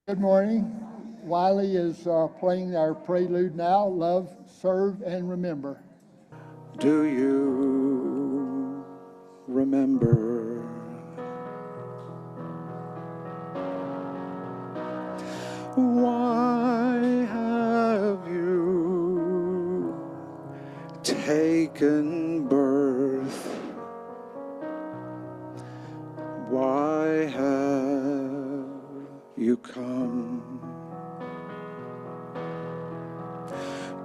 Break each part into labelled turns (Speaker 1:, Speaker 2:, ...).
Speaker 1: Good morning. Wiley is playing our prelude now, Love, Serve, and Remember.
Speaker 2: Do you remember? Why have you taken birth? Why have you come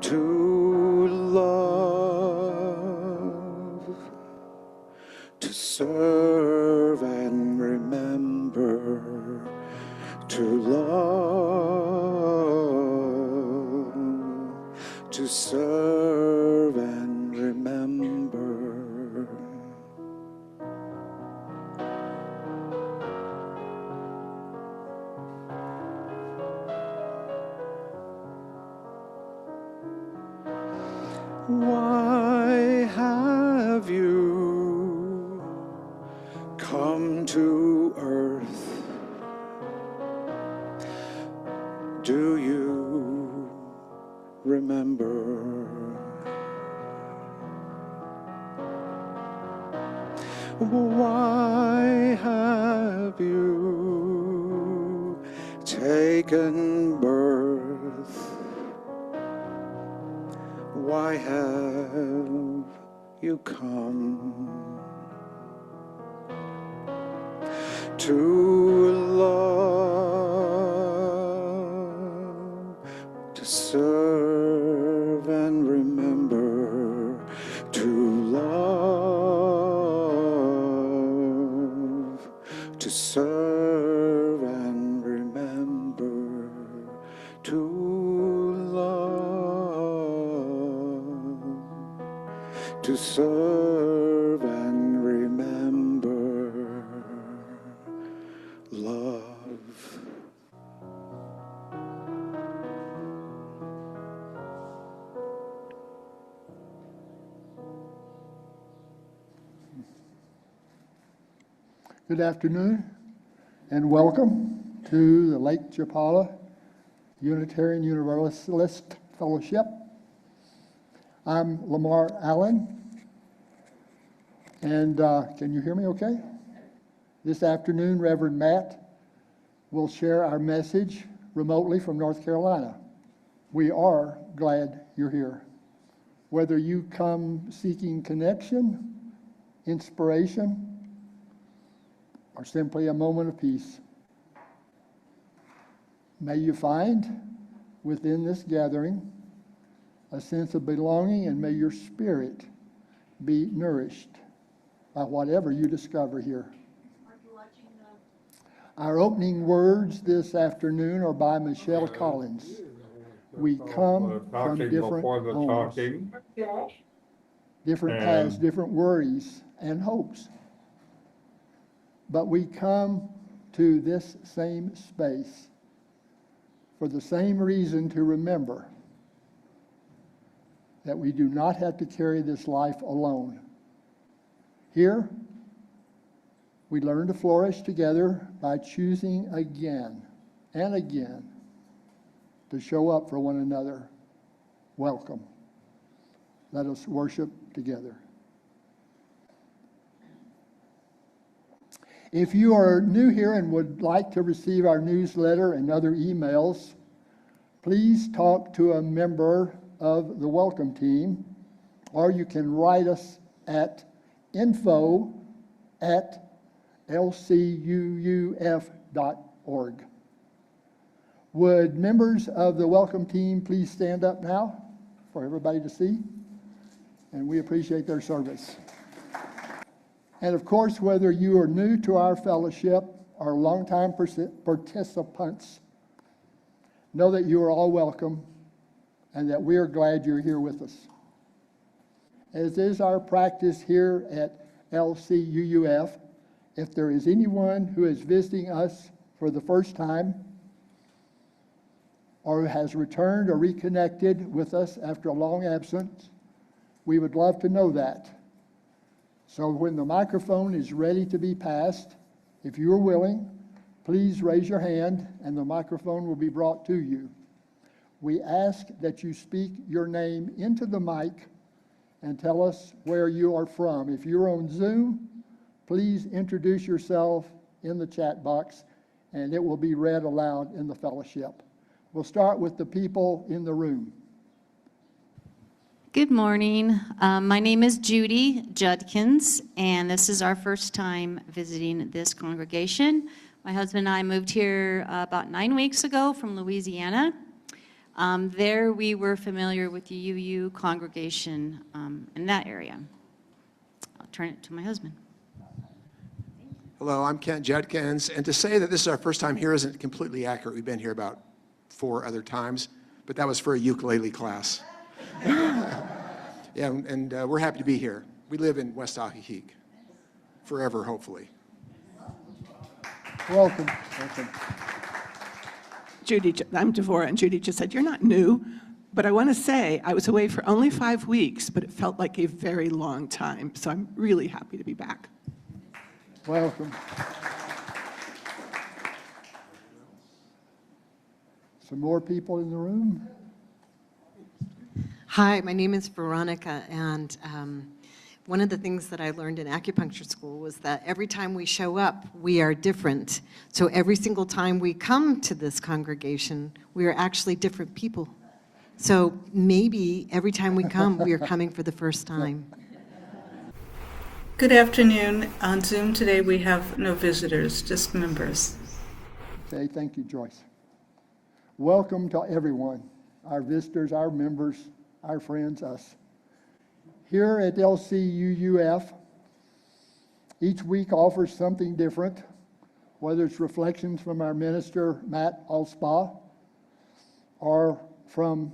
Speaker 2: to love, to serve and remember, to love, to serve and remember. Why have you come to earth? Do you remember? Why have you taken birth? Why have you come to love, to serve and remember, to love, to serve and remember, to to serve and remember, love.
Speaker 1: Good afternoon and welcome to the Lake Chapala Unitarian Universalist Fellowship. I'm Lamar Allen, and can you hear me okay? This afternoon, Reverend Matt will share our message remotely from North Carolina. We are glad you're here. Whether you come seeking connection, inspiration, or simply a moment of peace, may you find within this gathering a sense of belonging, and may your spirit be nourished by whatever you discover here. Our opening words this afternoon are by Michelle Collins. We come from different homes, different paths, different worries and hopes. But we come to this same space for the same reason, to remember that we do not have to carry this life alone. Here, we learn to flourish together by choosing again and again to show up for one another. Welcome. Let us worship together. If you are new here and would like to receive our newsletter and other emails, please talk to a member of the welcome team, or you can write us at info@lcuuf.org. Would members of the welcome team please stand up now for everybody to see? And we appreciate their service. And of course, whether you are new to our fellowship or longtime participants, know that you are all welcome and that we are glad you're here with us. As is our practice here at LCUUF, if there is anyone who is visiting us for the first time or who has returned or reconnected with us after a long absence, we would love to know that. So when the microphone is ready to be passed, if you are willing, please raise your hand and the microphone will be brought to you. We ask that you speak your name into the mic and tell us where you are from. If you're on Zoom, please introduce yourself in the chat box and it will be read aloud in the fellowship. We'll start with the people in the room.
Speaker 3: Good morning. My name is Judy Judkins, and this is our first time visiting this congregation. My husband and I moved here about 9 weeks ago from Louisiana. There we were familiar with the UU congregation in that area. I'll turn it to my husband.
Speaker 4: Hello, I'm Kent Judkins, and to say that this is our first time here isn't completely accurate. We've been here about 4 other times, but that was for a ukulele class. Yeah, and we're happy to be here. We live in West Occoquan, forever, hopefully.
Speaker 1: Welcome. Welcome.
Speaker 5: Judy, I'm Devorah, and Judy just said, you're not new, but I want to say I was away for only 5 weeks, but it felt like a very long time, so I'm really happy to be back.
Speaker 1: Welcome. Some more people in the room?
Speaker 6: Hi, my name is Veronica, and one of the things that I learned in acupuncture school was that every time we show up, we are different. So every single time we come to this congregation, we are actually different people. So maybe every time we come, we are coming for the first time.
Speaker 7: Good afternoon. On Zoom today, we have no visitors, just members.
Speaker 1: Okay, thank you, Joyce. Welcome to everyone, our visitors, our members, our friends, us. Here at LCUUF, each week offers something different, whether it's reflections from our minister, Matt Alspaugh, or from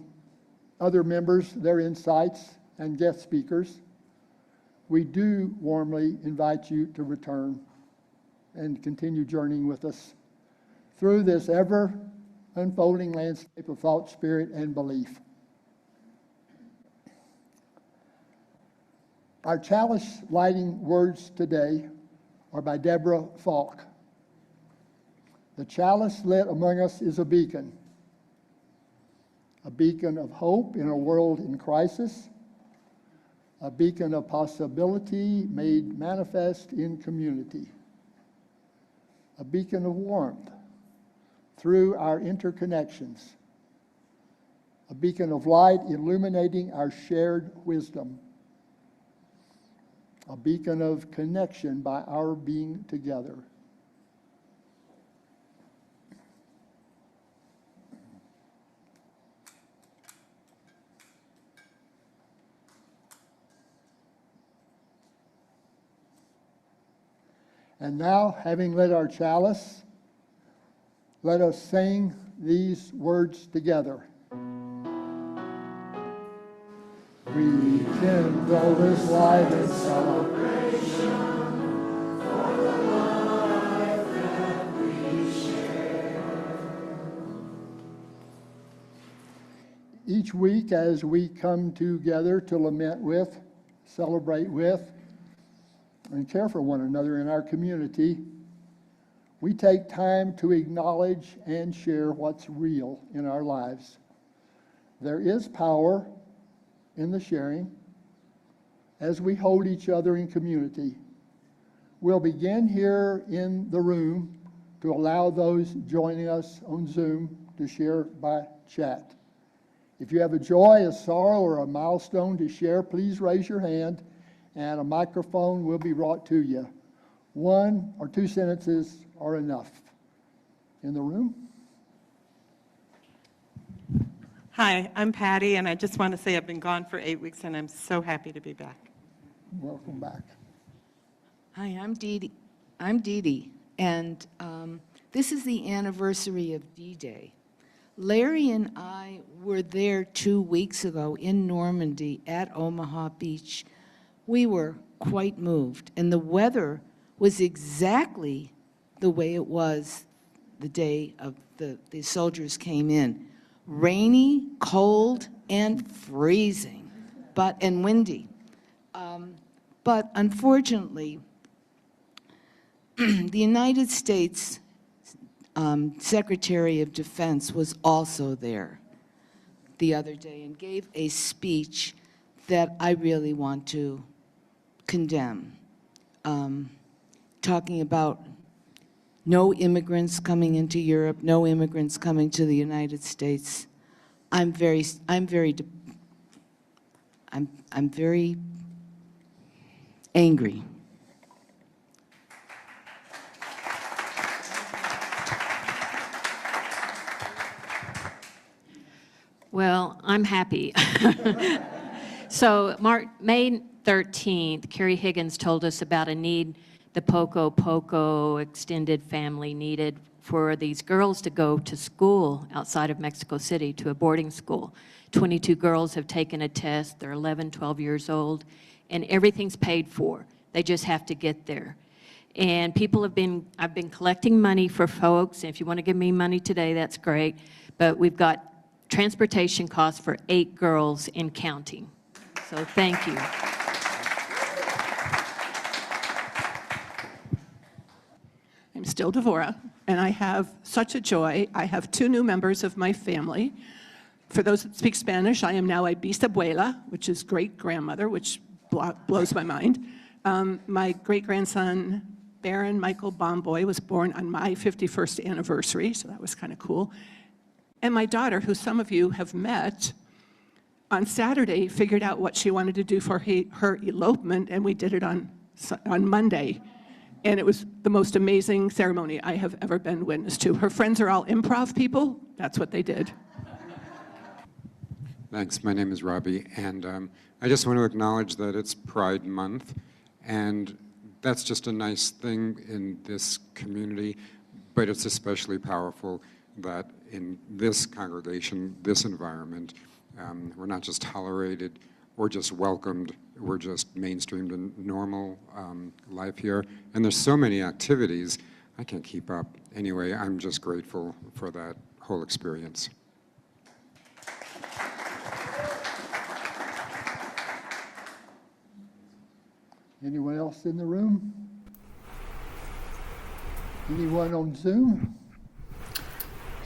Speaker 1: other members, their insights and guest speakers. We do warmly invite you to return and continue journeying with us through this ever unfolding landscape of thought, spirit, and belief. Our chalice lighting words today are by Deborah Falk. The chalice lit among us is a beacon of hope in a world in crisis, a beacon of possibility made manifest in community, a beacon of warmth through our interconnections, a beacon of light illuminating our shared wisdom, a beacon of connection by our being together. And now, having lit our chalice, let us sing these words together. We kindle this light in celebration for the life that we share. Each week, as we come together to lament with, celebrate with, and care for one another in our community, we take time to acknowledge and share what's real in our lives. There is power in the sharing as we hold each other in community. We'll begin here in the room to allow those joining us on Zoom to share by chat. If you have a joy, a sorrow, or a milestone to share, please raise your hand and a microphone will be brought to you. 1 or 2 sentences are enough. In the room?
Speaker 8: Hi, I'm Patty, and I just want to say I've been gone for 8 weeks, and I'm so happy to be back.
Speaker 1: Welcome back.
Speaker 9: Hi, I'm Dee Dee, and this is the anniversary of D-Day. Larry and I were there 2 weeks ago in Normandy at Omaha Beach. We were quite moved, and the weather was exactly the way it was the day of the soldiers came in. Rainy, cold, and freezing, and windy. But unfortunately, the United States Secretary of Defense was also there the other day and gave a speech that I really want to condemn, talking about no immigrants coming into Europe, no immigrants coming to the United States. I'm very angry.
Speaker 3: Well, I'm happy. So May 13th, Carrie Higgins told us about a need the Poco extended family needed for these girls to go to school outside of Mexico City, to a boarding school. 22 girls have taken a test. They're 11, 12 years old, and everything's paid for. They just have to get there. And I've been collecting money for folks. If you want to give me money today, that's great. But we've got transportation costs for 8 girls and counting. So thank you.
Speaker 5: I'm still Devora, and I have such a joy. I have 2 new members of my family. For those that speak Spanish, I am now a bisabuela, which is great-grandmother, which blows my mind. My great-grandson, Baron Michael Bomboy, was born on my 51st anniversary, so that was kind of cool. And my daughter, who some of you have met, on Saturday figured out what she wanted to do for her elopement, and we did it on Monday. And it was the most amazing ceremony I have ever been witness to. Her friends are all improv people. That's what they did.
Speaker 10: Thanks. My name is Robbie, and I just want to acknowledge that it's Pride Month, and that's just a nice thing in this community, but it's especially powerful that in this congregation, this environment, we're not just tolerated or just welcomed, we're just mainstreamed in normal life here. And there's so many activities, I can't keep up. Anyway, I'm just grateful for that whole experience.
Speaker 1: Anyone else in the room? Anyone on Zoom?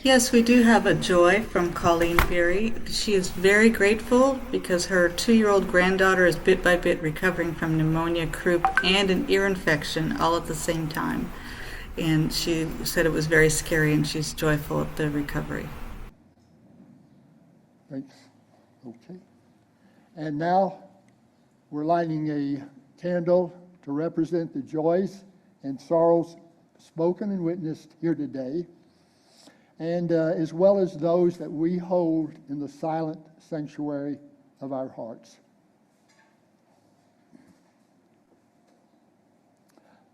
Speaker 7: Yes, we do have a joy from Colleen Beery. She is very grateful because her 2-year-old granddaughter is bit by bit recovering from pneumonia, croup, and an ear infection all at the same time. And she said it was very scary, and she's joyful at the recovery.
Speaker 1: Thanks. Okay. And now we're lighting a candle to represent the joys and sorrows spoken and witnessed here today, and as well as those that we hold in the silent sanctuary of our hearts.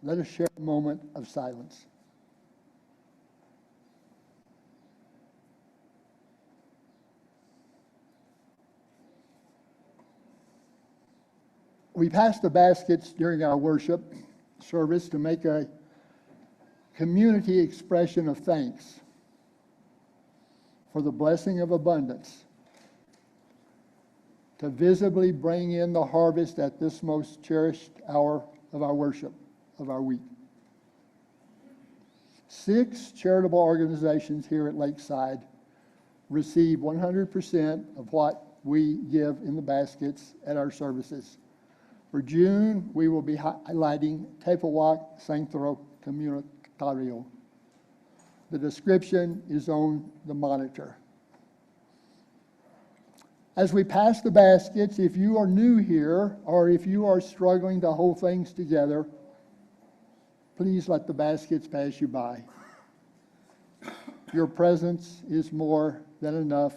Speaker 1: Let us share a moment of silence. We passed the baskets during our worship service to make a community expression of thanks for the blessing of abundance, to visibly bring in the harvest at this most cherished hour of our worship of our week. 6 charitable organizations here at Lakeside receive 100% of what we give in the baskets at our services. For June, we will be highlighting Tepawak Centro Comunitario. The description is on the monitor. As we pass the baskets, if you are new here or if you are struggling to hold things together, please let the baskets pass you by. Your presence is more than enough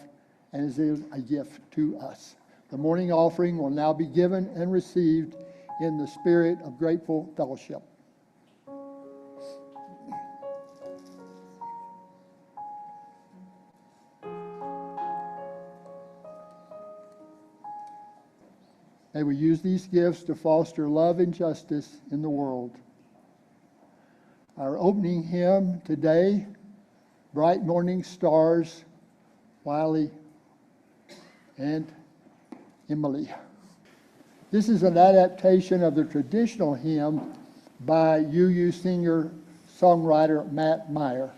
Speaker 1: and is a gift to us. The morning offering will now be given and received in the spirit of grateful fellowship. May we use these gifts to foster love and justice in the world. Our opening hymn today, Bright Morning Stars, Wiley and Emily. This is an adaptation of the traditional hymn by UU singer-songwriter Matt Meyer.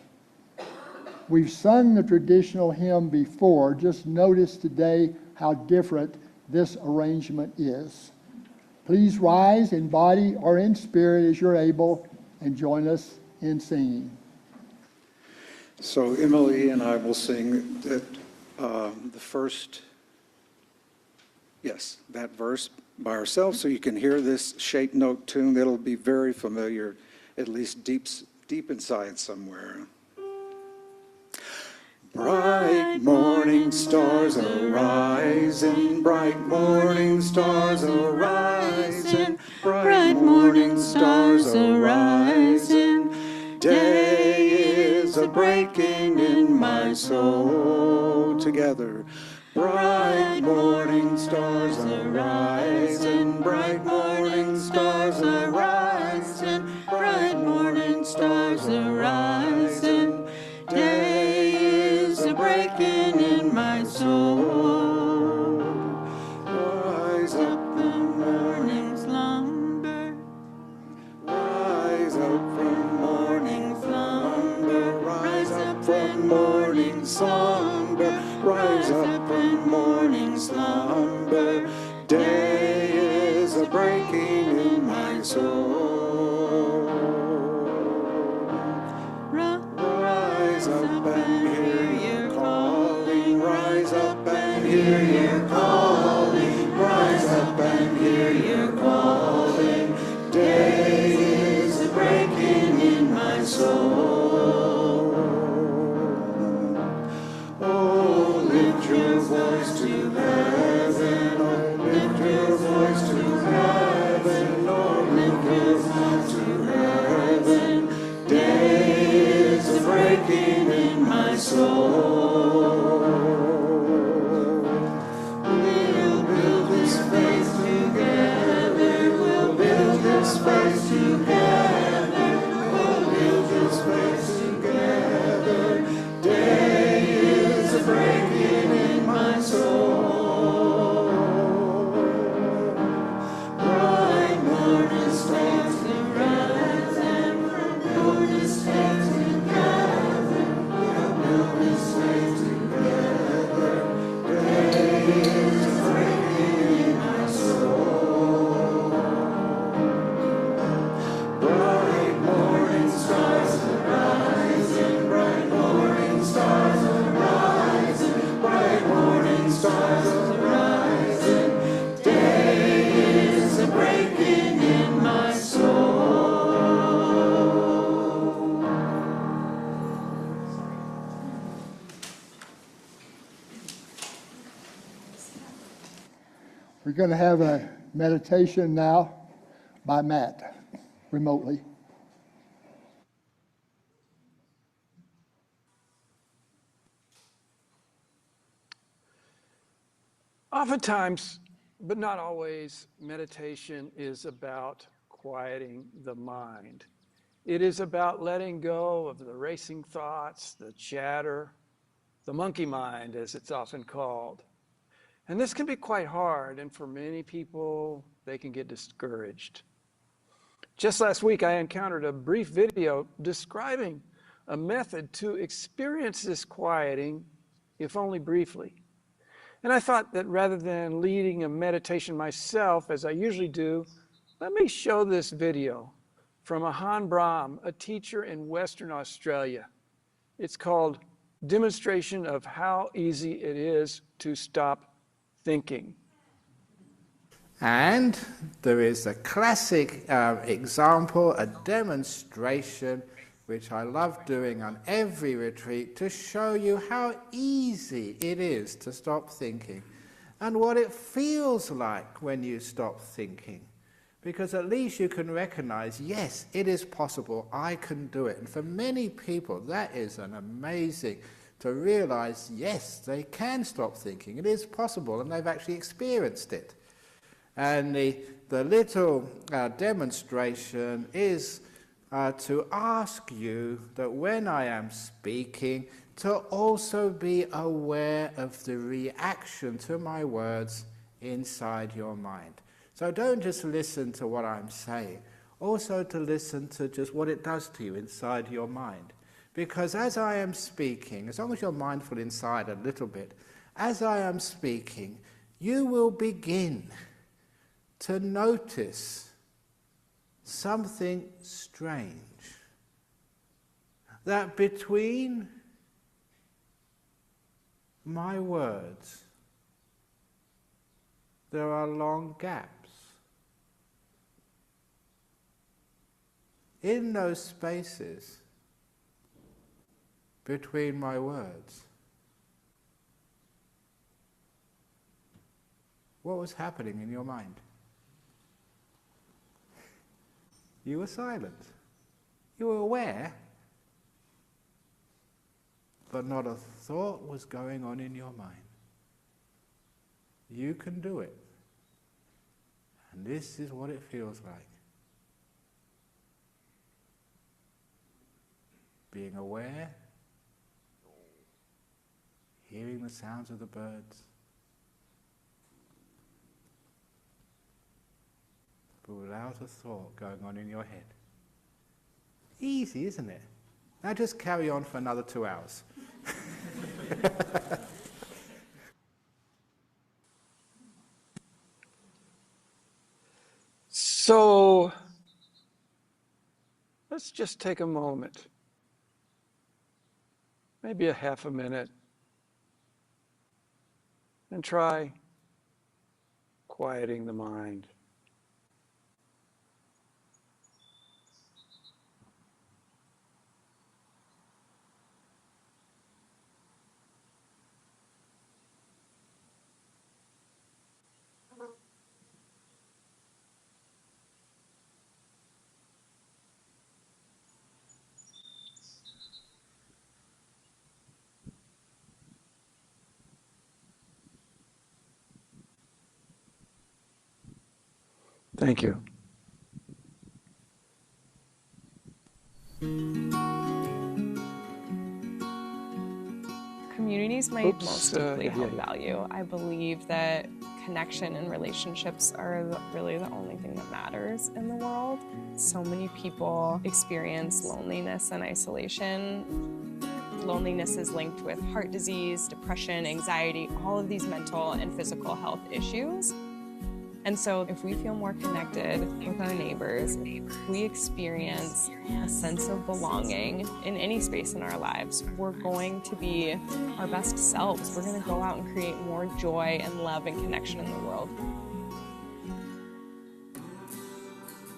Speaker 1: We've sung the traditional hymn before. Just notice today how different this arrangement is. Please rise in body or in spirit as you're able and join us in singing.
Speaker 2: So Emily and I will sing that, the first, yes, that verse by ourselves, so you can hear this shape note tune that'll be very familiar, at least deep inside somewhere. Bright morning stars arising, bright morning stars arising, bright morning stars arising. Day is a breaking in my soul. Together. Bright morning stars arising, bright morning stars arising, bright morning stars arising. Day is a breaking in my soul. Rise up from morning slumber, rise up from morning slumber, rise up from morning slumber, rise up from morning slumber. Day is a breaking in my soul. Rise up and hear your calling, rise up and hear your calling, rise up and hear your calling. Day is a breaking in my soul. Oh, lift your voice to heaven, oh, lift your voice to heaven, oh, lift your voice to heaven. Day is a breaking in my soul. We'll build this faith together, we'll build this faith together, we'll build this faith together. Day is a breaking in my soul. Bright morning stars arising, bright morning stars together, we'll build this faith together. Day is a breaking in my soul. Bright morning stars arising, bright morning stars arising, bright morning stars arising. Day is a breaking in my soul.
Speaker 1: We're going to have a meditation now by Matt, remotely.
Speaker 11: Oftentimes, but not always, meditation is about quieting the mind. It is about letting go of the racing thoughts, the chatter, the monkey mind, as it's often called. And this can be quite hard, and for many people, they can get discouraged. Just last week, I encountered a brief video describing a method to experience this quieting, if only briefly. And I thought that rather than leading a meditation myself, as I usually do, let me show this video from a Han Brahm, a teacher in Western Australia. It's called Demonstration of How Easy It Is to Stop Thinking.
Speaker 12: And there is a classic example, a demonstration, which I love doing on every retreat, to show you how easy it is to stop thinking and what it feels like when you stop thinking. Because at least you can recognize, yes, it is possible, I can do it. And for many people, that is an amazing to realize, yes, they can stop thinking. It is possible, and they've actually experienced it. And the little demonstration is to ask you that when I am speaking, to also be aware of the reaction to my words inside your mind. So don't just listen to what I'm saying, also to listen to just what it does to you inside your mind. Because as I am speaking, as long as you're mindful inside a little bit, as I am speaking, you will begin to notice something strange. That between my words, there are long gaps. In those spaces between my words, what was happening in your mind? You were silent. You were aware, but not a thought was going on in your mind. You can do it. And this is what it feels like. Being aware, hearing the sounds of the birds, but without a thought going on in your head. Easy, isn't it? Now just carry on for another 2 hours.
Speaker 11: So let's just take a moment, maybe a half a minute, and try quieting the mind. Thank you.
Speaker 13: Community is my most deeply held
Speaker 11: yeah.
Speaker 13: value. I believe that connection and relationships are really the only thing that matters in the world. So many people experience loneliness and isolation. Loneliness is linked with heart disease, depression, anxiety, all of these mental and physical health issues. And so if we feel more connected with our neighbors, we experience a sense of belonging in any space in our lives, we're going to be our best selves. We're going to go out and create more joy and love and connection in the world.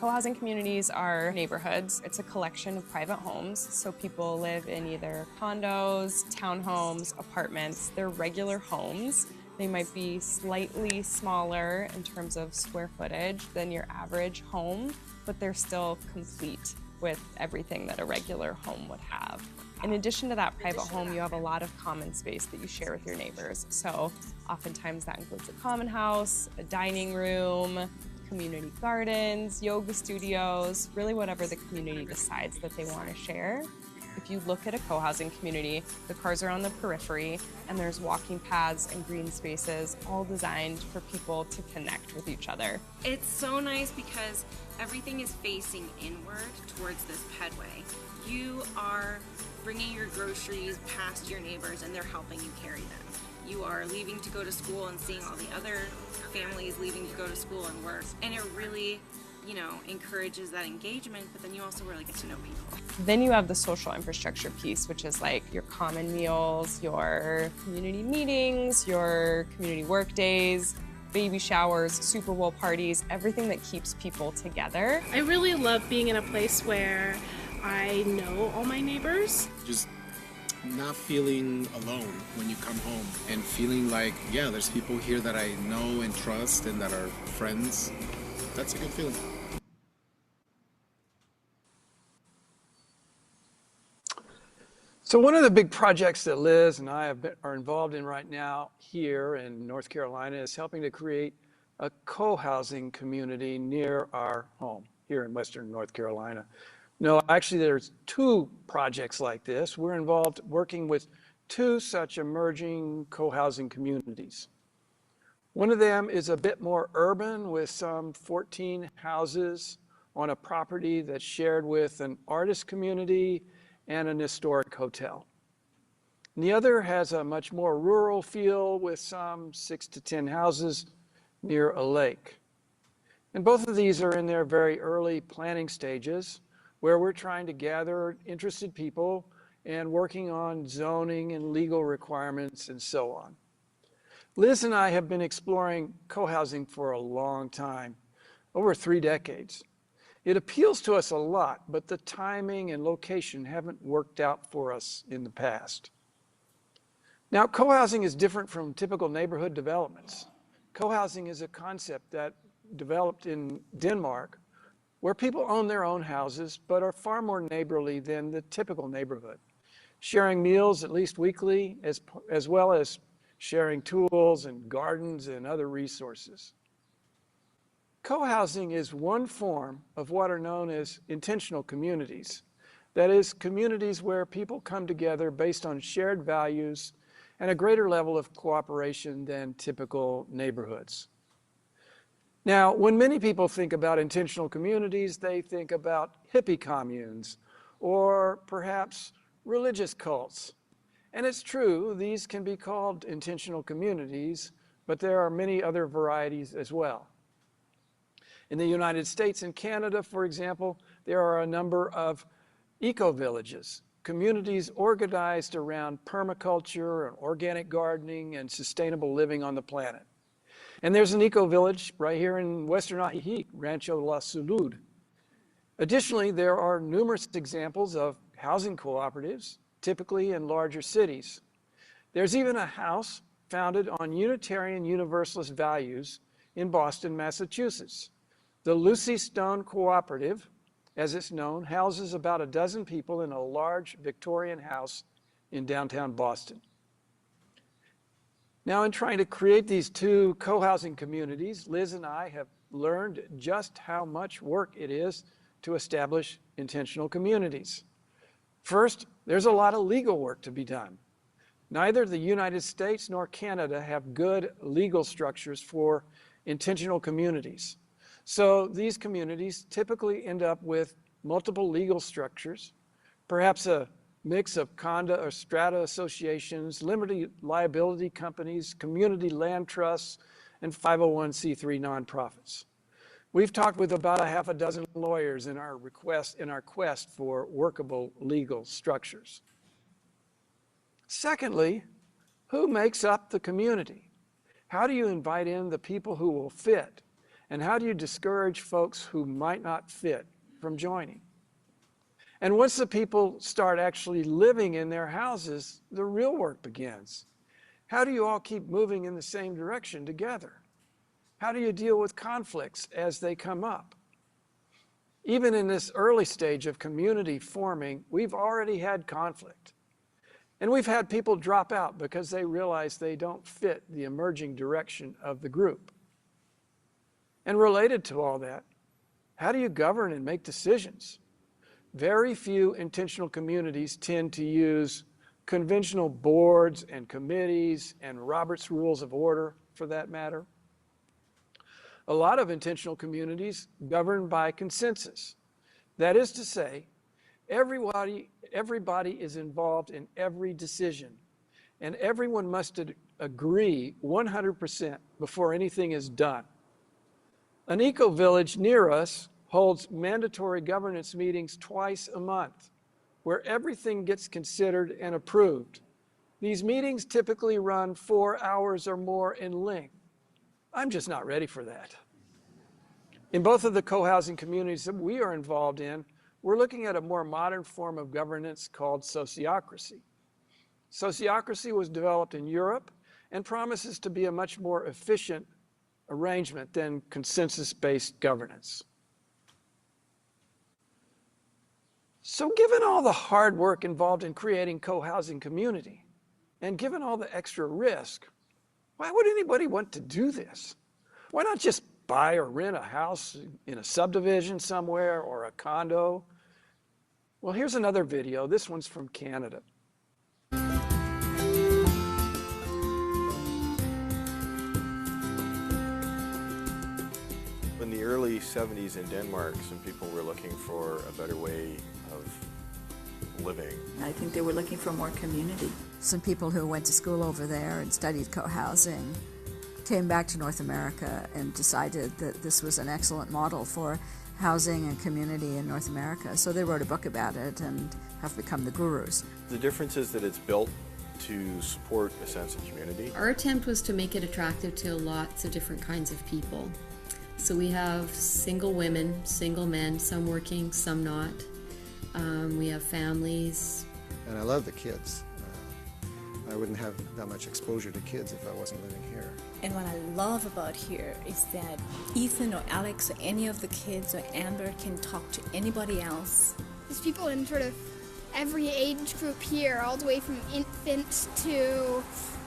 Speaker 13: Co-housing communities are neighborhoods. It's a collection of private homes, so people live in either condos, townhomes, apartments. They're regular homes. They might be slightly smaller in terms of square footage than your average home, but they're still complete with everything that a regular home would have. In addition to that private home, you have a lot of common space that you share with your neighbors. So oftentimes that includes a common house, a dining room, community gardens, yoga studios, really whatever the community decides that they want to share. If you look at a co-housing community, the cars are on the periphery and there's walking paths and green spaces all designed for people to connect with each other.
Speaker 14: It's so nice because everything is facing inward towards this pedway. You are bringing your groceries past your neighbors and they're helping you carry them. You are leaving to go to school and seeing all the other families leaving to go to school and work. And it really, encourages that engagement, but then you also really get to know people.
Speaker 13: Then you have the social infrastructure piece, which is like your common meals, your community meetings, your community work days, baby showers, Super Bowl parties, everything that keeps people together.
Speaker 15: I really love being in a place where I know all my neighbors.
Speaker 16: Just not feeling alone when you come home and feeling like, yeah, there's people here that I know and trust and that are friends. That's a good feeling.
Speaker 11: So one of the big projects that Liz and I are involved in right now here in North Carolina is helping to create a co-housing community near our home here in Western North Carolina. No, actually there's 2 projects like this. We're involved working with 2 such emerging co-housing communities. One of them is a bit more urban with some 14 houses on a property that's shared with an artist community and an historic hotel. And the other has a much more rural feel with some 6 to 10 houses near a lake. And both of these are in their very early planning stages, where we're trying to gather interested people and working on zoning and legal requirements and so on. Liz and I have been exploring co-housing for a long time, over 3 decades. It appeals to us a lot, but the timing and location haven't worked out for us in the past. Now, co-housing is different from typical neighborhood developments. Co-housing is a concept that developed in Denmark, where people own their own houses, but are far more neighborly than the typical neighborhood, sharing meals at least weekly, as well as sharing tools and gardens and other resources. Co-housing is one form of what are known as intentional communities. That is, communities where people come together based on shared values and a greater level of cooperation than typical neighborhoods. Now, when many people think about intentional communities, they think about hippie communes or perhaps religious cults. And it's true, these can be called intentional communities, but there are many other varieties as well. In the United States and Canada, for example, there are a number of eco-villages, communities organized around permaculture and organic gardening and sustainable living on the planet. And there's an eco-village right here in Western Ajijic, Rancho La Salud. Additionally, there are numerous examples of housing cooperatives, typically in larger cities. There's even a house founded on Unitarian Universalist values in Boston, Massachusetts. The Lucy Stone Cooperative, as it's known, houses about a dozen people in a large Victorian house in downtown Boston. Now, in trying to create these 2 co-housing communities, Liz and I have learned just how much work it is to establish intentional communities. First, there's a lot of legal work to be done. Neither the United States nor Canada have good legal structures for intentional communities. So these communities typically end up with multiple legal structures, perhaps a mix of conda or strata associations, limited liability companies, community land trusts, and 501c3 nonprofits. We've talked with about a half a dozen lawyers in our quest for workable legal structures. Secondly, who makes up the community? How do you invite in the people who will fit? And how do you discourage folks who might not fit from joining? And once the people start actually living in their houses, the real work begins. How do you all keep moving in the same direction together? How do you deal with conflicts as they come up? Even in this early stage of community forming, we've already had conflict. And we've had people drop out because they realize they don't fit the emerging direction of the group. And related to all that, how do you govern and make decisions? Very few intentional communities tend to use conventional boards and committees and Robert's Rules of Order, for that matter. A lot of intentional communities govern by consensus. That is to say, everybody is involved in every decision, and everyone must agree 100% before anything is done. An eco-village near us holds mandatory governance meetings twice a month, where everything gets considered and approved. These meetings typically run 4 hours or more in length. I'm just not ready for that. In both of the co-housing communities that we are involved in, we're looking at a more modern form of governance called sociocracy. Sociocracy was developed in Europe and promises to be a much more efficient arrangement than consensus-based governance. So given all the hard work involved in creating co-housing community, and given all the extra risk, why would anybody want to do this? Why not just buy or rent a house in a subdivision somewhere or a condo? Well, here's another video. This one's from Canada.
Speaker 17: In the early 70s in Denmark, some people were looking for a better way of living.
Speaker 18: I think they were looking for more community.
Speaker 19: Some people who went to school over there and studied co-housing came back to North America and decided that this was an excellent model for housing and community in North America. So they wrote a book about it and have become the gurus.
Speaker 17: The difference is that it's built to support a sense of community.
Speaker 20: Our attempt was to make it attractive to lots of different kinds of people. So we have single women, single men, some working, some not. We have families.
Speaker 21: And I love the kids. I wouldn't have that much exposure to kids if I wasn't living here.
Speaker 22: And what I love about here is that Ethan or Alex or any of the kids or Amber can talk to anybody else.
Speaker 23: There's people in sort of every age group here, all the way from infants to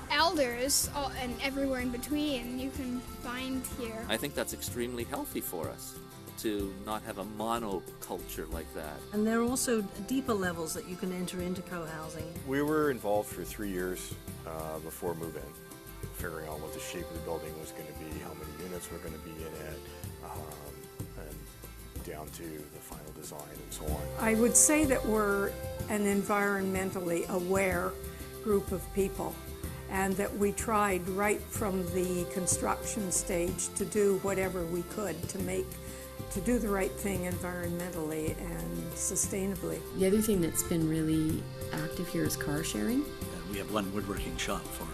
Speaker 23: elders, and everywhere in between you can find here.
Speaker 24: I think that's extremely healthy for us, to not have a monoculture like that.
Speaker 25: And there are also deeper levels that you can enter into co-housing.
Speaker 17: We were involved for 3 years before move-in, figuring out what the shape of the building was going to be, how many units were going to be in it, and down to the final design and so on.
Speaker 26: I would say that we're an environmentally aware group of people, and that we tried right from the construction stage to do whatever we could to do the right thing environmentally and sustainably.
Speaker 20: The other thing that's been really active here is car sharing.
Speaker 27: We have one woodworking shop for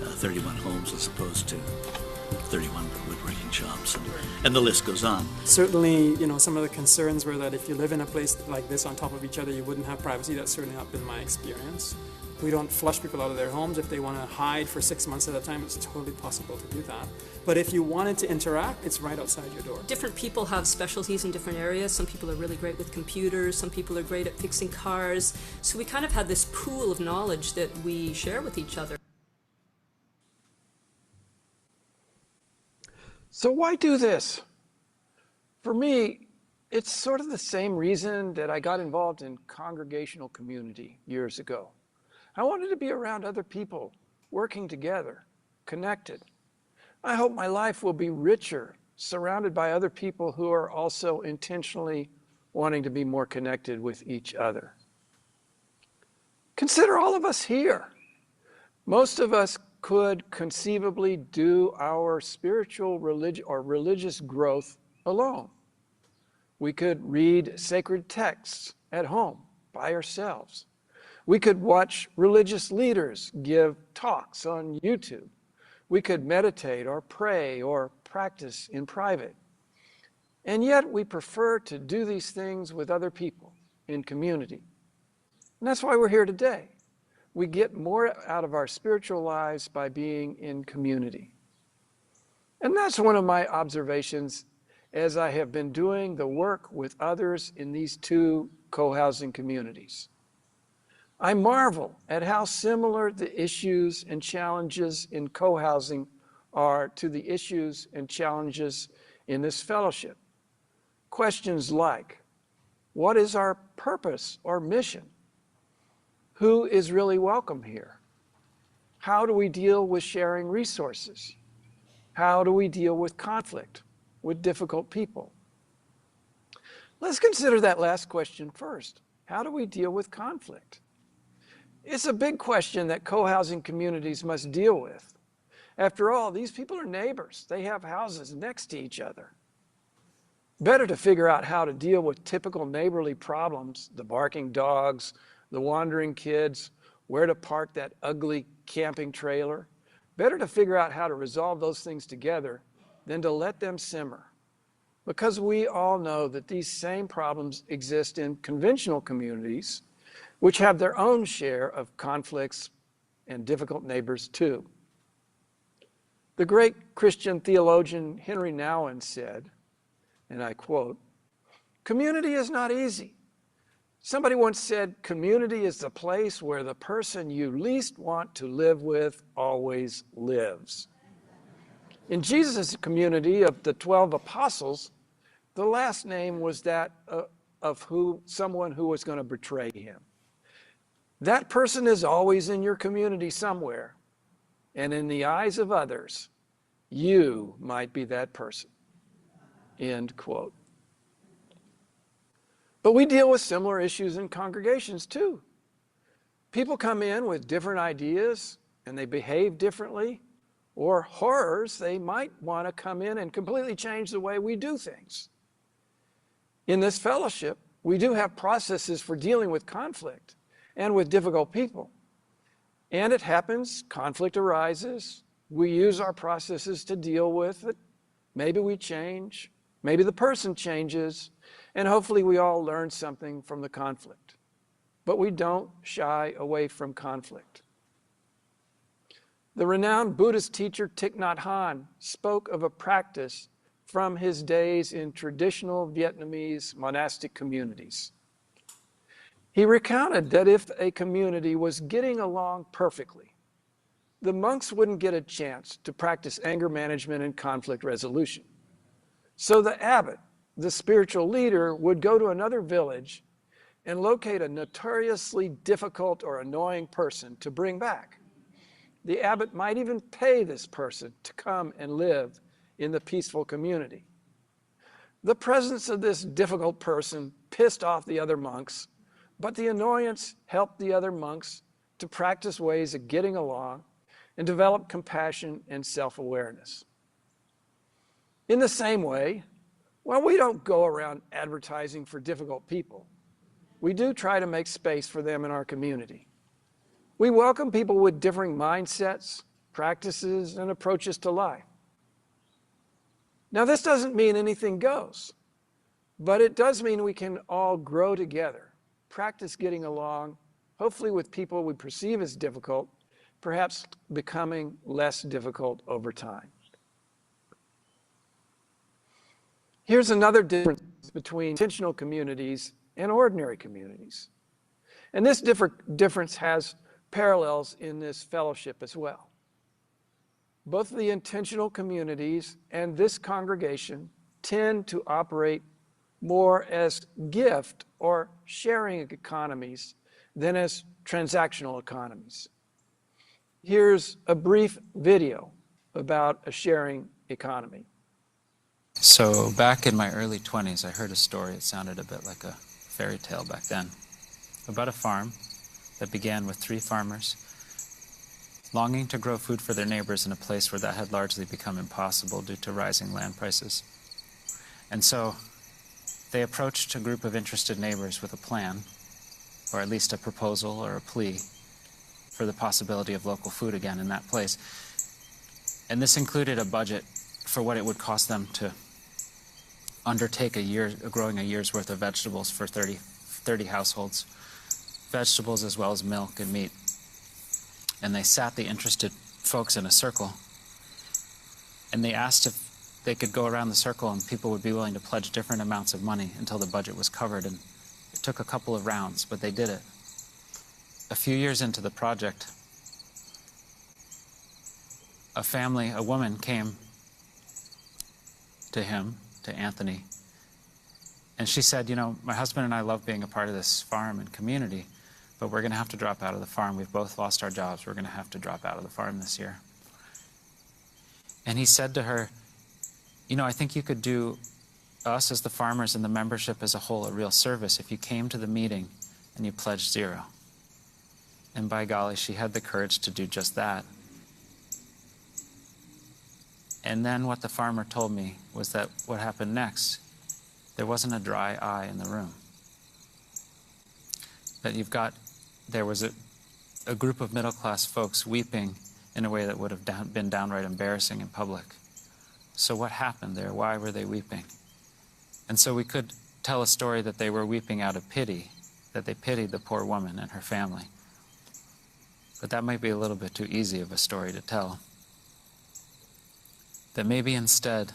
Speaker 27: 31 homes as opposed to 31 woodworking shops, and the list goes on.
Speaker 28: Certainly, some of the concerns were that if you live in a place like this on top of each other, you wouldn't have privacy. That's certainly not been my experience. We don't flush people out of their homes. If they want to hide for 6 months at a time, it's totally possible to do that. But if you wanted to interact, it's right outside your door.
Speaker 29: Different people have specialties in different areas. Some people are really great with computers. Some people are great at fixing cars. So we kind of have this pool of knowledge that we share with each other.
Speaker 11: So why do this? For me, it's sort of the same reason that I got involved in congregational community years ago. I wanted to be around other people, working together, connected. I hope my life will be richer, surrounded by other people who are also intentionally wanting to be more connected with each other. Consider all of us here. Most of us could conceivably do our spiritual religious growth alone. We could read sacred texts at home by ourselves. We could watch religious leaders give talks on YouTube. We could meditate or pray or practice in private. And yet we prefer to do these things with other people in community. And that's why we're here today. We get more out of our spiritual lives by being in community. And that's one of my observations as I have been doing the work with others in these 2 co-housing communities. I marvel at how similar the issues and challenges in co-housing are to the issues and challenges in this fellowship. Questions like, what is our purpose or mission? Who is really welcome here? How do we deal with sharing resources? How do we deal with conflict with difficult people? Let's consider that last question first. How do we deal with conflict? It's a big question that co-housing communities must deal with. After all, these people are neighbors. They have houses next to each other. Better to figure out how to deal with typical neighborly problems, the barking dogs, the wandering kids, where to park that ugly camping trailer. Better to figure out how to resolve those things together than to let them simmer. Because we all know that these same problems exist in conventional communities, which have their own share of conflicts and difficult neighbors too. The great Christian theologian Henry Nouwen said, and I quote, "Community is not easy. Somebody once said, community is the place where the person you least want to live with always lives." In Jesus' community of the 12 apostles, the last name was that of someone who was going to betray him. That person is always in your community somewhere, and in the eyes of others, you might be that person. End quote. But we deal with similar issues in congregations too. People come in with different ideas and they behave differently, or horrors, they might want to come in and completely change the way we do things. In this fellowship, we do have processes for dealing with conflict and with difficult people. And it happens, conflict arises, we use our processes to deal with it. Maybe we change, maybe the person changes, and hopefully we all learn something from the conflict. But we don't shy away from conflict. The renowned Buddhist teacher Thich Nhat Hanh spoke of a practice from his days in traditional Vietnamese monastic communities. He recounted that if a community was getting along perfectly, the monks wouldn't get a chance to practice anger management and conflict resolution. So the abbot, the spiritual leader, would go to another village and locate a notoriously difficult or annoying person to bring back. The abbot might even pay this person to come and live in the peaceful community. The presence of this difficult person pissed off the other monks, but the annoyance helped the other monks to practice ways of getting along and develop compassion and self-awareness. In the same way, while we don't go around advertising for difficult people, we do try to make space for them in our community. We welcome people with differing mindsets, practices, and approaches to life. Now, this doesn't mean anything goes, but it does mean we can all grow together, practice getting along, hopefully with people we perceive as difficult, perhaps becoming less difficult over time. Here's another difference between intentional communities and ordinary communities. And this difference has parallels in this fellowship as well. Both the intentional communities and this congregation tend to operate more as gift or sharing economies than as transactional economies. Here's a brief video about a sharing economy.
Speaker 2: So back in my early 20s, I heard a story. It sounded a bit like a fairy tale back then, about a farm that began with 3 farmers longing to grow food for their neighbors in a place where that had largely become impossible due to rising land prices. And so they approached a group of interested neighbors with a plan, or at least a proposal or a plea for the possibility of local food again in that place. And this included a budget for what it would cost them to undertake growing a year's worth of vegetables for 30 households, vegetables as well as milk and meat. And they sat the interested folks in a circle, and they asked if they could go around the circle and people would be willing to pledge different amounts of money until the budget was covered. And it took a couple of rounds, but they did it. A few years into the project, a woman came to him, to Anthony, and she said, you know, my husband and I love being a part of this farm and community, but we're going to have to drop out of the farm. We've both lost our jobs. We're going to have to drop out of the farm this year. And he said to her, you know, I think you could do us as the farmers and the membership as a whole a real service if you came to the meeting and you pledged 0. And by golly, she had the courage to do just that. And then what the farmer told me was that what happened next, there wasn't a dry eye in the room. That there was a group of middle-class folks weeping in a way that would have been downright embarrassing in public. So what happened there? Why were they weeping? And so we could tell a story that they were weeping out of pity, that they pitied the poor woman and her family. But that might be a little bit too easy of a story to tell. That maybe instead,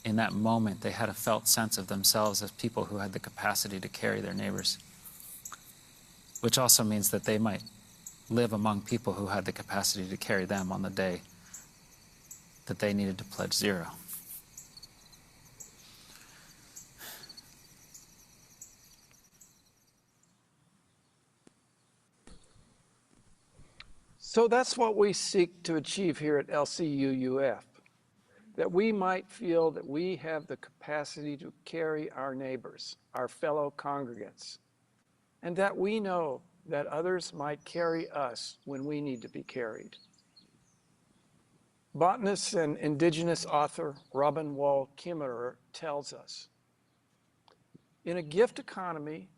Speaker 2: in that moment, they had a felt sense of themselves as people who had the capacity to carry their neighbors. Which also means that they might live among people who had the capacity to carry them on the day that they needed to pledge 0.
Speaker 11: So that's what we seek to achieve here at LCUUF. that we might feel that we have the capacity to carry our neighbors, our fellow congregants, and that we know that others might carry us when we need to be carried. Botanist and indigenous author Robin Wall Kimmerer tells us, in a gift economy,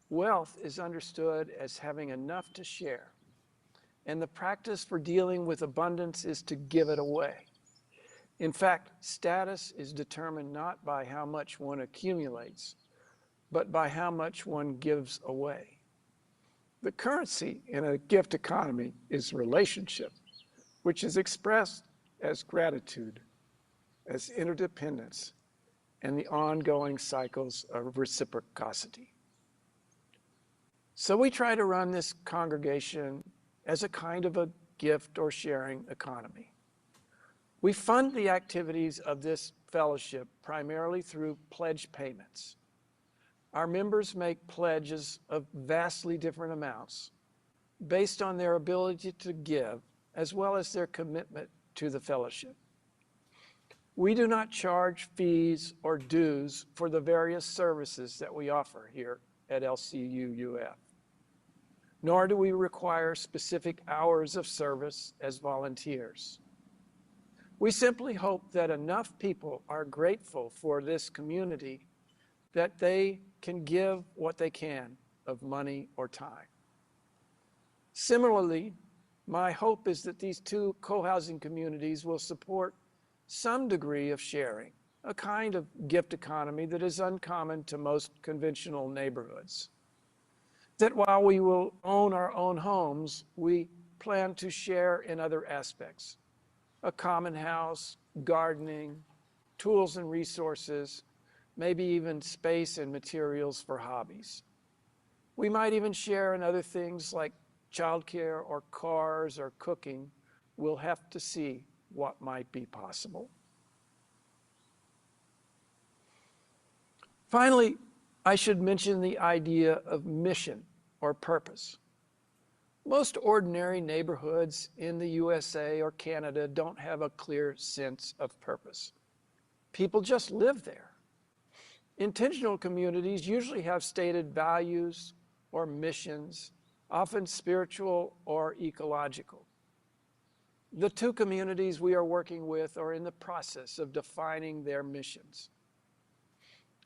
Speaker 11: wealth is understood as having enough to share, and the practice for dealing with abundance is to give it away. In fact, status is determined not by how much one accumulates, but by how much one gives away. The currency in a gift economy is relationship, which is expressed as gratitude, as interdependence, and the ongoing cycles of reciprocity. So we try to run this congregation as a kind of a gift or sharing economy. We fund the activities of this fellowship primarily through pledge payments. Our members make pledges of vastly different amounts based on their ability to give, as well as their commitment to the fellowship. We do not charge fees or dues for the various services that we offer here at LCUUF, nor do we require specific hours of service as volunteers. We simply hope that enough people are grateful for this community that they can give what they can of money or time. Similarly, my hope is that these two co-housing communities will support some degree of sharing, a kind of gift economy that is uncommon to most conventional neighborhoods. That while we will own our own homes, we plan to share in other aspects. A common house, gardening, tools and resources, maybe even space and materials for hobbies. We might even share in other things like childcare or cars or cooking. We'll have to see what might be possible. Finally, I should mention the idea of mission or purpose. Most ordinary neighborhoods in the USA or Canada don't have a clear sense of purpose. People just live there. Intentional communities usually have stated values or missions, often spiritual or ecological. The two communities we are working with are in the process of defining their missions.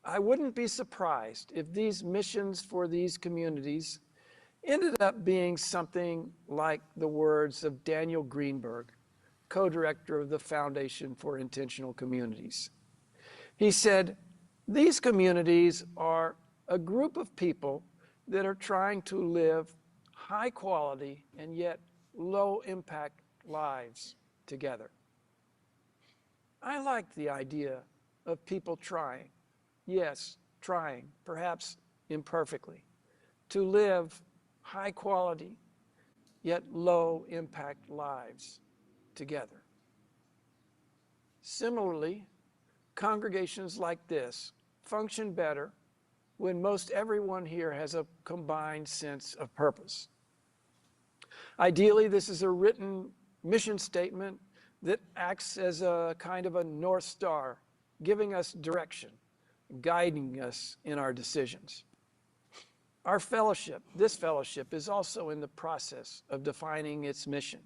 Speaker 11: I wouldn't be surprised if these missions for these communities ended up being something like the words of Daniel Greenberg, co-director of the Foundation for Intentional Communities. He said, "These communities are a group of people that are trying to live high quality and yet low impact lives together." I like the idea of people trying, yes, trying, perhaps imperfectly, to live high quality yet low impact lives together. Similarly, congregations like this function better when most everyone here has a combined sense of purpose. Ideally, this is a written mission statement that acts as a kind of a North Star, giving us direction, guiding us in our decisions. Our fellowship, this fellowship, is also in the process of defining its mission.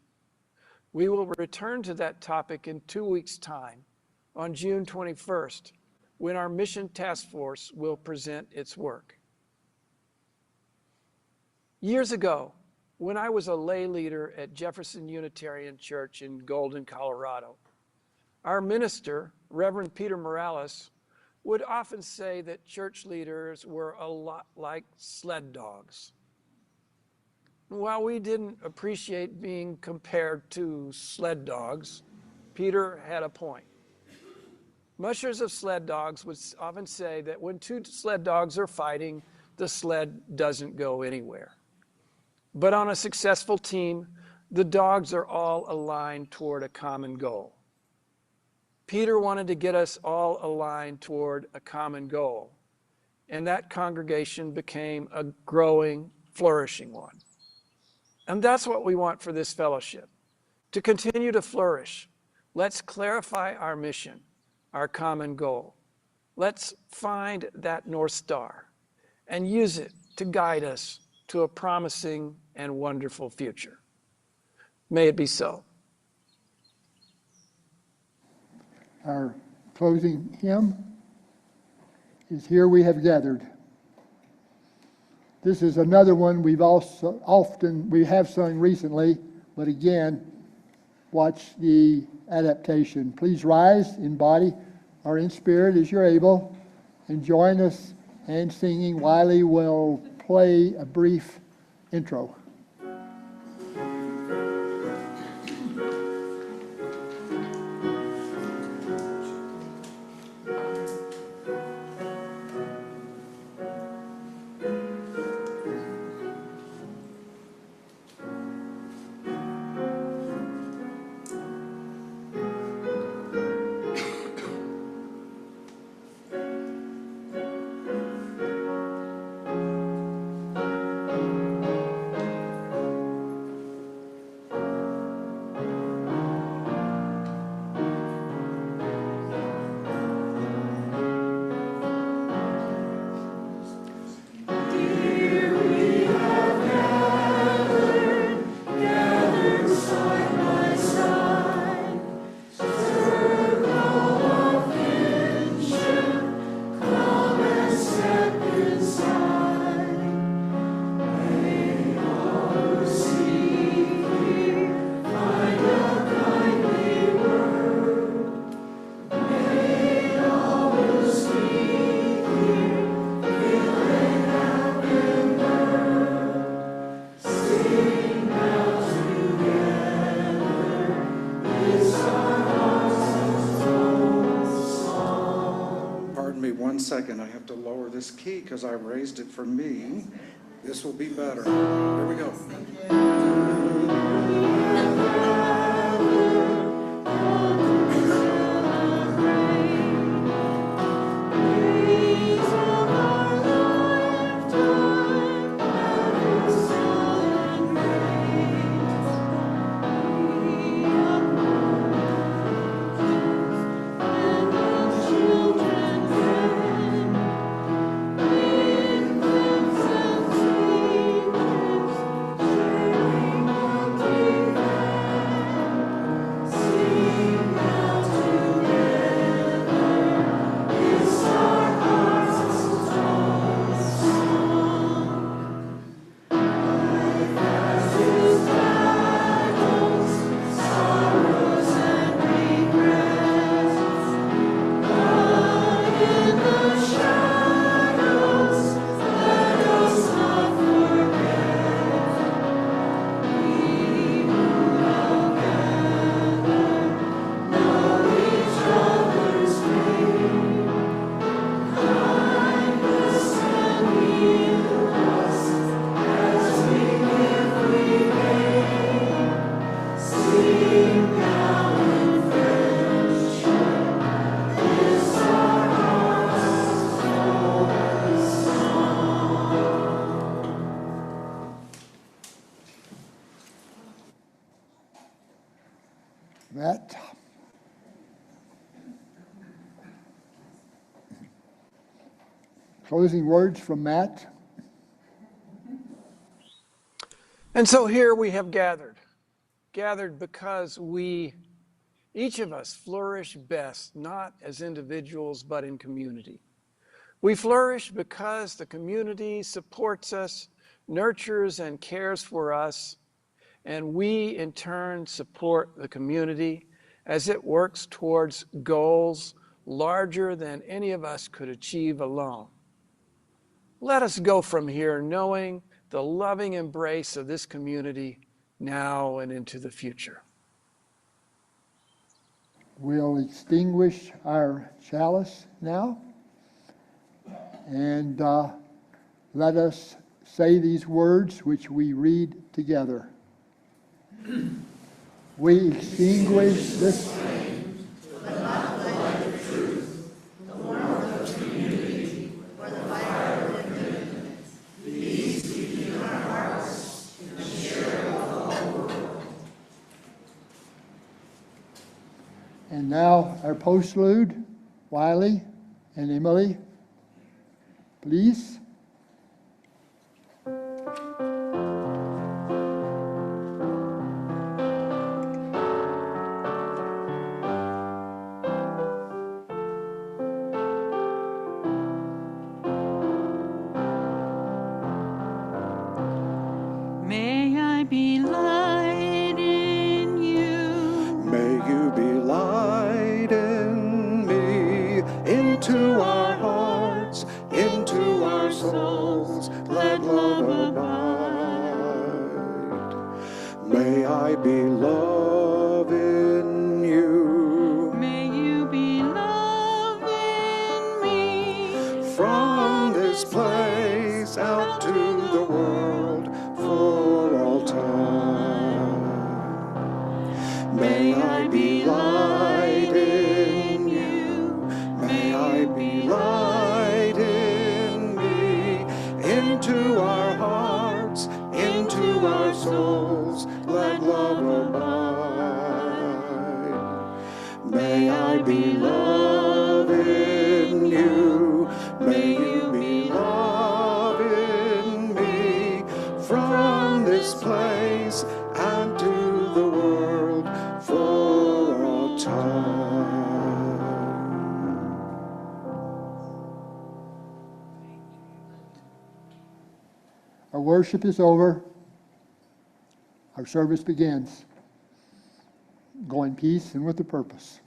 Speaker 11: We will return to that topic in 2 weeks' time, on June 21st, when our mission task force will present its work. Years ago, when I was a lay leader at Jefferson Unitarian Church in Golden, Colorado, our minister, Reverend Peter Morales, would often say that church leaders were a lot like sled dogs. While we didn't appreciate being compared to sled dogs, Peter had a point. Mushers of sled dogs would often say that when two sled dogs are fighting, the sled doesn't go anywhere. But on a successful team, the dogs are all aligned toward a common goal. Peter wanted to get us all aligned toward a common goal, and that congregation became a growing, flourishing one. And that's what we want for this fellowship, to continue to flourish Let's clarify our mission, our common goal. Let's find that North Star and use it to guide us to a promising and wonderful future. May it be so.
Speaker 1: Our closing hymn is Here We Have Gathered. This is another one we have sung recently, but again, watch the adaptation. Please rise in body or in spirit as you're able and join us in singing. Wiley will play a brief intro.
Speaker 3: Second, I have to lower this key because I raised it for me. This will be better. Here we go. Matt. Closing words from Matt.
Speaker 11: And so here we have gathered because each of us flourish best, not as individuals, but in community. We flourish because the community supports us, nurtures and cares for us, and we in turn support the community as it works towards goals larger than any of us could achieve alone. Let us go from here knowing the loving embrace of this community now and into the future.
Speaker 1: We'll extinguish our chalice now, and let us say these words which we read together. We extinguish this flame, but not the light of truth, the warmth of community, or the fire of commitment. These keep in our hearts and share with the whole world. And now our postlude, Wiley and Emily, please.
Speaker 4: May I be light in you.
Speaker 3: May you be light in me, into our hearts, into our souls, let love abide. May I be love in you.
Speaker 4: May you be love in me.
Speaker 3: From this place out to the world for all time. May I be light in you. May I be light in me. Into our hearts, into our souls, let love abide. May I be love in you. May you be love in me. From this place and to the world for all time.
Speaker 1: Our worship is over. Our service begins. Go in peace and with a purpose.